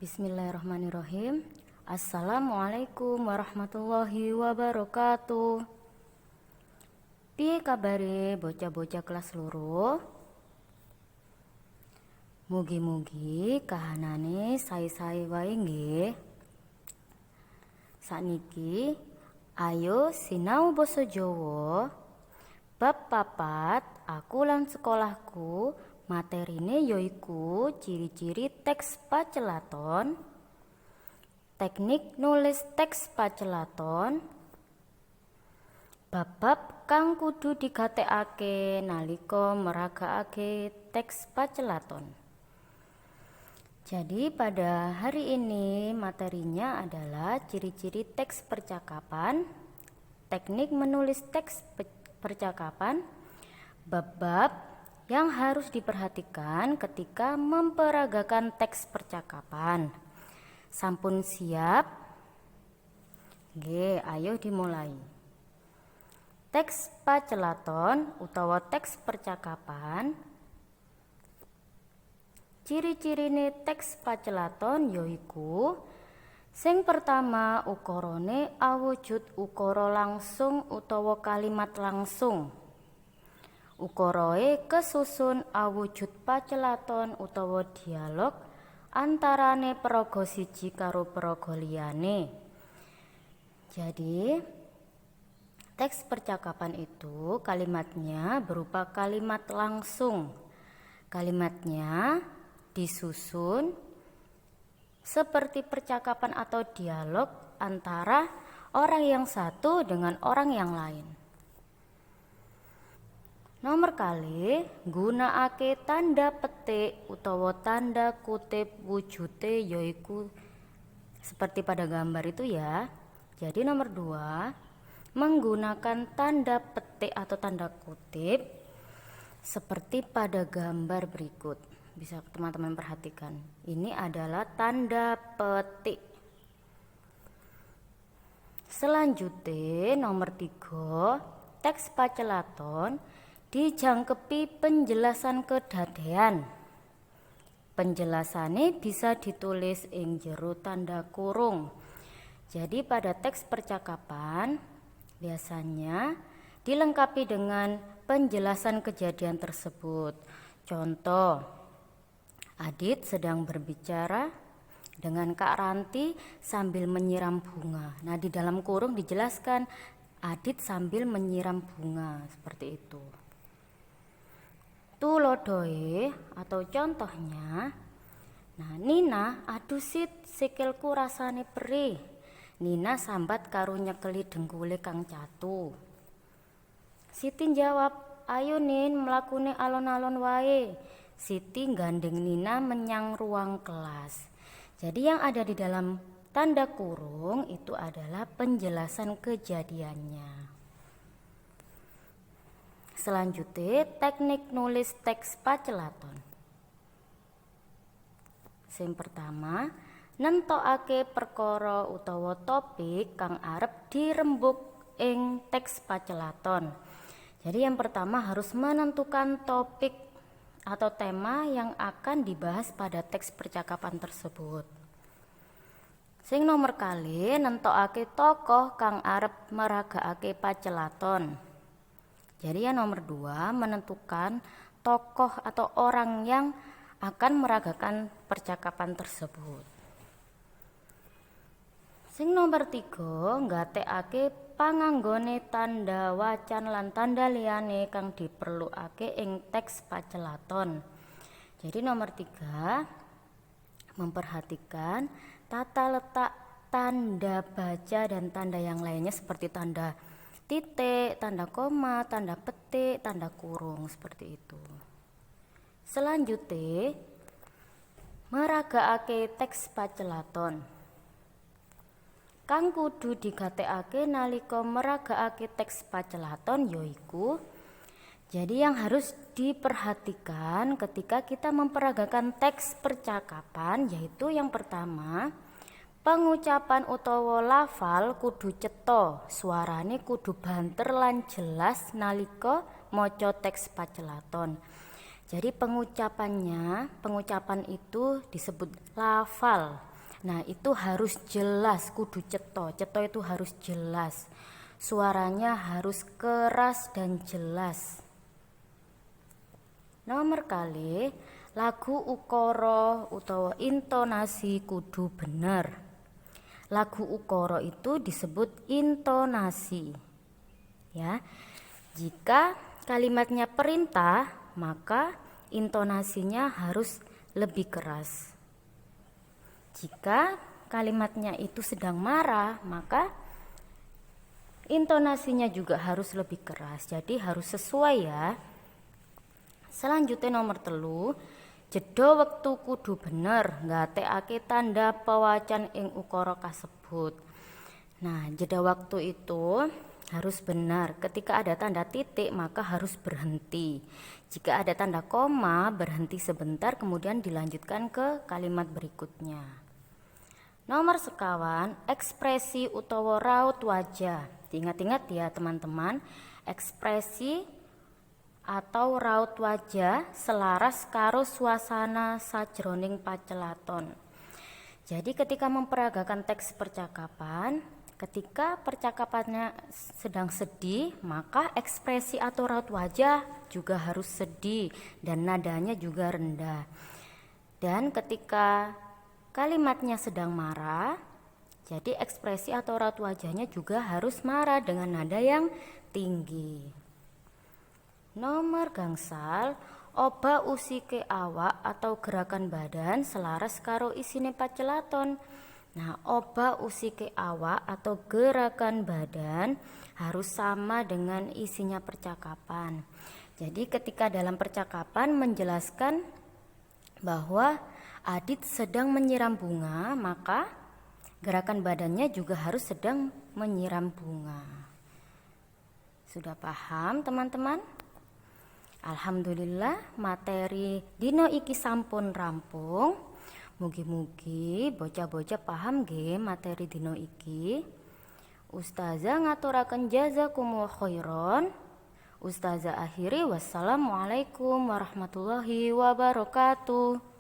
Bismillahirrahmanirrahim. Assalamualaikum warahmatullahi wabarakatuh. Piye kabare bocah-bocah kelas loro? Mugi-mugi kahanane sae-sae wae nggih. Sakniki ayo sinau basa Jawa bab 4 aku lan sekolahku. Materine yaiku ciri-ciri teks pacelaton, teknik nulis teks pacelaton, bab-bab kang kudu digatekake nalika meragakake teks pacelaton. Jadi pada hari ini materinya adalah ciri-ciri teks percakapan, teknik menulis teks percakapan, bab-bab yang harus diperhatikan ketika memperagakan teks percakapan. Sampun siap? Nggih, ayo dimulai. Teks pacelaton utawa teks percakapan. Ciri-cirine teks pacelaton yaiku sing pertama ukarane awujud ukara langsung utawa kalimat langsung. Ukarae kesusun awujud pacelaton utawa dialog antarane paraga siji karo paraga liyane. Jadi teks percakapan itu kalimatnya berupa kalimat langsung. Kalimatnya disusun seperti percakapan atau dialog antara orang yang satu dengan orang yang lain. Nomor kali gunakake tanda petik utawa tanda kutip wujude yaiku seperti pada gambar itu ya. Jadi nomor 2 menggunakan tanda petik atau tanda kutip seperti pada gambar berikut. Bisa teman-teman perhatikan. Ini adalah tanda petik. Selanjutnya nomor 3 teks pacelaton dijangkepi penjelasan kedadean. Penjelasannya bisa ditulis ing jero tanda kurung. Jadi pada teks percakapan biasanya dilengkapi dengan penjelasan kejadian tersebut. Contoh, Adit sedang berbicara dengan Kak Ranti sambil menyiram bunga. Nah, di dalam kurung dijelaskan Adit sambil menyiram bunga, seperti itu. Tulodoe atau contohnya, nah Nina aduh sit sikilku rasane perih. Nina sambat karo nyekeli dengkule kang catu. Siti jawab, ayo Nin mlakune alon-alon wae. Siti gandeng Nina menyang ruang kelas. Jadi yang ada di dalam tanda kurung itu adalah penjelasan kejadiannya. Selanjutnya teknik nulis teks pacelaton. Sing pertama, nentokake perkara utawa topik kang arep dirembuk ing teks pacelaton. Jadi yang pertama harus menentukan topik atau tema yang akan dibahas pada teks percakapan tersebut. Sing nomor kali nentokake tokoh kang arep meragakake pacelaton. Jadi yang nomor 2 menentukan tokoh atau orang yang akan meragakan percakapan tersebut. Sing nomor 3 nggatekake panganggone tanda wacan lan tanda liyane kang diperlukake ing teks pacelaton. Jadi nomor 3 memperhatikan tata letak tanda baca dan tanda yang lainnya seperti tanda titik, tanda koma, tanda petik, tanda kurung, seperti itu. Selanjutnya meragakake teks pacelaton. Kang kudu digatekake nalika meragakake teks pacelaton yaiku, jadi yang harus diperhatikan ketika kita memperagakan teks percakapan yaitu yang pertama, pengucapan utawa lafal kudu cetha, suarane kudu banter lan jelas nalika maca teks pacelaton. Jadi pengucapan itu disebut lafal. Nah, itu harus jelas, kudu cetha. Cetha itu harus jelas. Suaranya harus keras dan jelas. Nomor kali, lagu ukara utawa intonasi kudu bener. Lagu ukara itu disebut intonasi. Ya. Jika kalimatnya perintah, maka intonasinya harus lebih keras. Jika kalimatnya itu sedang marah, maka intonasinya juga harus lebih keras. Jadi harus sesuai ya. Selanjutnya nomor 3, jeda wektu kudu bener, nggatekake tanda pewacan ing ukara kasebut. Nah, jeda waktu itu harus benar. Ketika ada tanda titik maka harus berhenti. Jika ada tanda koma, berhenti sebentar kemudian dilanjutkan ke kalimat berikutnya. Nomor 5, ekspresi utawa raut wajah. Diingat-ingat ya teman-teman, ekspresi atau raut wajah selaras karo suasana sajroning pacelaton. Jadi ketika memperagakan teks percakapan, ketika percakapannya sedang sedih, maka ekspresi atau raut wajah juga harus sedih dan nadanya juga rendah. Dan ketika kalimatnya sedang marah, jadi ekspresi atau raut wajahnya juga harus marah dengan nada yang tinggi. Nomor gangsal, oba usike awak atau gerakan badan selaras karo isine pacelaton. Nah, oba usike awak atau gerakan badan harus sama dengan isinya percakapan. Jadi ketika dalam percakapan menjelaskan bahwa Adit sedang menyiram bunga, maka gerakan badannya juga harus sedang menyiram bunga. Sudah paham teman-teman? Alhamdulillah materi dino iki sampun rampung. Mugi-mugi bocah-bocah paham nggih materi dino iki. Ustazah ngaturaken jazakumullah khairon. Ustazah akhiri wassalamualaikum warahmatullahi wabarakatuh.